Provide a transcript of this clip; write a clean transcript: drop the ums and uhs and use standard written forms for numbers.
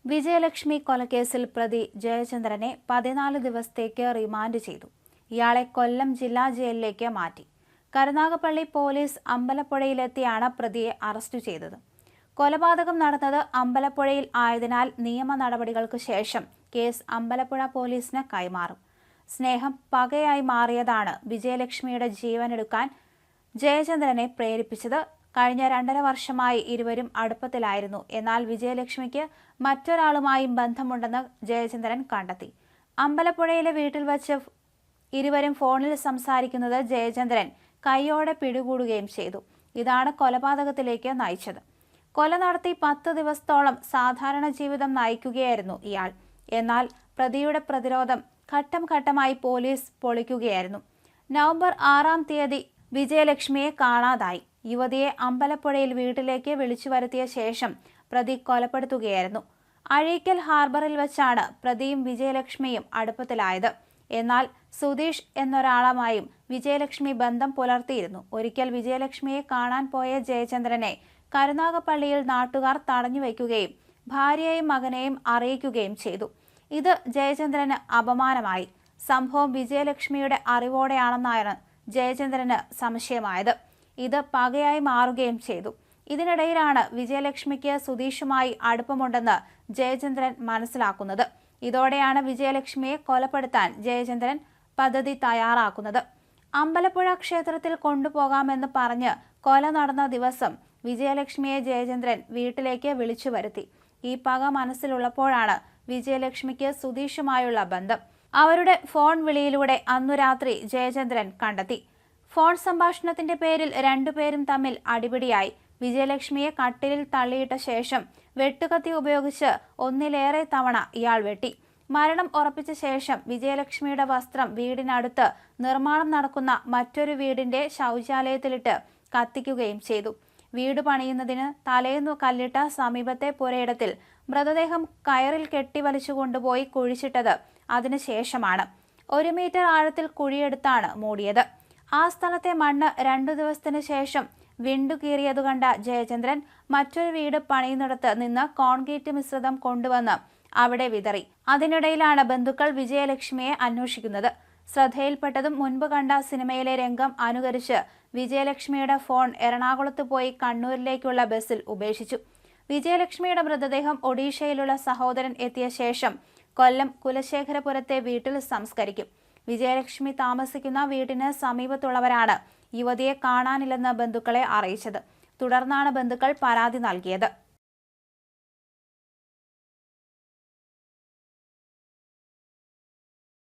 വിജയലക്ഷ്മി കൊലക്കേസിൽ പ്രതി ജയചന്ദ്രനെ 14 ദിവസത്തേക്ക് റിമാൻഡ് ചെയ്തു. ഇയാളെ കൊല്ലം ജില്ലാ ജയിലിലേക്ക് മാറ്റി. കരുനാഗപ്പള്ളി പോലീസ് അമ്പലപ്പുഴയിലെത്തിയാണ് പ്രതിയെ അറസ്റ്റ് ചെയ്തത്. കൊലപാതകം നടന്നത് അമ്പലപ്പുഴയിൽ ആയതിനാൽ നിയമ നടപടികൾക്ക് ശേഷം കേസ് അമ്പലപ്പുഴ പോലീസിന് കൈമാറും. സ്നേഹം പകയായി മാറിയതാണ് വിജയലക്ഷ്മിയുടെ ജീവനെടുക്കാൻ ജയചന്ദ്രനെ പ്രേരിപ്പിച്ചത്. കഴിഞ്ഞ 2.5 വർഷമായി ഇരുവരും അടുപ്പത്തിലായിരുന്നു. എന്നാൽ വിജയലക്ഷ്മിക്ക് മറ്റൊരാളുമായും ബന്ധമുണ്ടെന്ന് ജയചന്ദ്രൻ കണ്ടെത്തി. അമ്പലപ്പുഴയിലെ വീട്ടിൽ വച്ച് ഇരുവരും ഫോണിൽ സംസാരിക്കുന്നത് ജയചന്ദ്രൻ കൈയോടെ പിടികൂടുകയും ചെയ്തു. ഇതാണ് കൊലപാതകത്തിലേക്ക് നയിച്ചത്. കൊല നടത്തി 10 ദിവസത്തോളം സാധാരണ ജീവിതം നയിക്കുകയായിരുന്നു ഇയാൾ. എന്നാൽ പ്രതിയുടെ പ്രതിരോധം ഘട്ടം ഘട്ടമായി പോലീസ് പൊളിക്കുകയായിരുന്നു. നവംബർ 6-ാം തീയതി വിജയലക്ഷ്മിയെ കാണാതായി. യുവതിയെ അമ്പലപ്പുഴയിൽ വീട്ടിലേക്ക് വിളിച്ചു വരുത്തിയ ശേഷം പ്രതി കൊലപ്പെടുത്തുകയായിരുന്നു. അഴീക്കൽ ഹാർബറിൽ വെച്ചാണ് പ്രതിയും വിജയലക്ഷ്മിയും അടുപ്പത്തിലായത്. എന്നാൽ സുധീഷ് എന്നൊരാളുമായും വിജയലക്ഷ്മി ബന്ധം പുലർത്തിയിരുന്നു. ഒരിക്കൽ വിജയലക്ഷ്മിയെ കാണാൻ പോയ ജയചന്ദ്രനെ കരുനാഗപ്പള്ളിയിൽ നാട്ടുകാർ തടഞ്ഞുവെക്കുകയും ഭാര്യയെയും മകനെയും അറിയിക്കുകയും ചെയ്തു. ഇത് ജയചന്ദ്രന് അപമാനമായി. സംഭവം വിജയലക്ഷ്മിയുടെ അറിവോടെയാണെന്നാണ് ജയചന്ദ്രന് സംശയമായത്. ഇത് പകയായി മാറുകയും ചെയ്തു. ഇതിനിടയിലാണ് വിജയലക്ഷ്മിക്ക് സുധീഷുമായി അടുപ്പമുണ്ടെന്ന് ജയചന്ദ്രൻ മനസ്സിലാക്കുന്നത്. ഇതോടെയാണ് വിജയലക്ഷ്മിയെ കൊലപ്പെടുത്താൻ ജയചന്ദ്രൻ പദ്ധതി തയ്യാറാക്കുന്നത്. അമ്പലപ്പുഴ ക്ഷേത്രത്തിൽ കൊണ്ടുപോകാമെന്ന് പറഞ്ഞ് കൊല നടന്ന ദിവസം വിജയലക്ഷ്മിയെ ജയചന്ദ്രൻ വീട്ടിലേക്ക് വിളിച്ചു വരുത്തി. ഈ പക മനസ്സിലുള്ളപ്പോഴാണ് വിജയലക്ഷ്മിക്ക് സുധീഷുമായുള്ള ബന്ധം. അവരുടെ ഫോൺ വിളിയിലൂടെ അന്നു രാത്രി ജയചന്ദ്രൻ കണ്ടെത്തി. ഫോൺ സംഭാഷണത്തിന്റെ പേരിൽ രണ്ടുപേരും തമ്മിൽ അടിപിടിയായി. വിജയലക്ഷ്മിയെ കട്ടിലിൽ തള്ളിയിട്ട ശേഷം വെട്ടുകത്തി ഉപയോഗിച്ച് ഒന്നിലേറെ തവണ ഇയാൾ വെട്ടി. മരണം ഉറപ്പിച്ച ശേഷം വിജയലക്ഷ്മിയുടെ വസ്ത്രം വീടിനടുത്ത് നിർമ്മാണം നടക്കുന്ന മറ്റൊരു വീടിന്റെ ശൗചാലയത്തിലിട്ട് കത്തിക്കുകയും ചെയ്തു. വീട് പണിയുന്നതിന് തലേന്നു കല്ലിട്ട സമീപത്തെ പുരയിടത്തിൽ മൃതദേഹം കയറിൽ കെട്ടിവലിച്ചു കൊണ്ടുപോയി കുഴിച്ചിട്ടത് അതിനുശേഷമാണ്. 1 മീറ്റർ ആഴത്തിൽ കുഴിയെടുത്താണ് മൂടിയത്. ആ സ്ഥലത്തെ മണ്ണ് 2 ദിവസത്തിന് ശേഷം വിണ്ടുകീറിയതു കണ്ട ജയചന്ദ്രൻ മറ്റൊരു വീട് പണിയുന്നിടത്ത് നിന്ന് കോൺക്രീറ്റ് മിശ്രിതം കൊണ്ടുവന്ന് അവിടെ വിതറി. അതിനിടയിലാണ് ബന്ധുക്കൾ വിജയലക്ഷ്മിയെ അന്വേഷിക്കുന്നത്. ശ്രദ്ധയിൽപ്പെട്ടതും മുൻപ് കണ്ട സിനിമയിലെ രംഗം അനുകരിച്ച് വിജയലക്ഷ്മിയുടെ ഫോൺ എറണാകുളത്ത് പോയി കണ്ണൂരിലേക്കുള്ള ബസ്സിൽ ഉപേക്ഷിച്ചു. വിജയലക്ഷ്മിയുടെ മൃതദേഹം ഒഡീഷയിലുള്ള സഹോദരൻ എത്തിയ ശേഷം കൊല്ലം കുലശേഖരപുരത്തെ വീട്ടിൽ സംസ്കരിക്കും. വിജയലക്ഷ്മി താമസിക്കുന്ന വീടിന് സമീപത്തുള്ളവരാണ് യുവതിയെ കാണാനില്ലെന്ന് ബന്ധുക്കളെ അറിയിച്ചത്. തുടർന്നാണ് ബന്ധുക്കൾ പരാതി നൽകിയത്.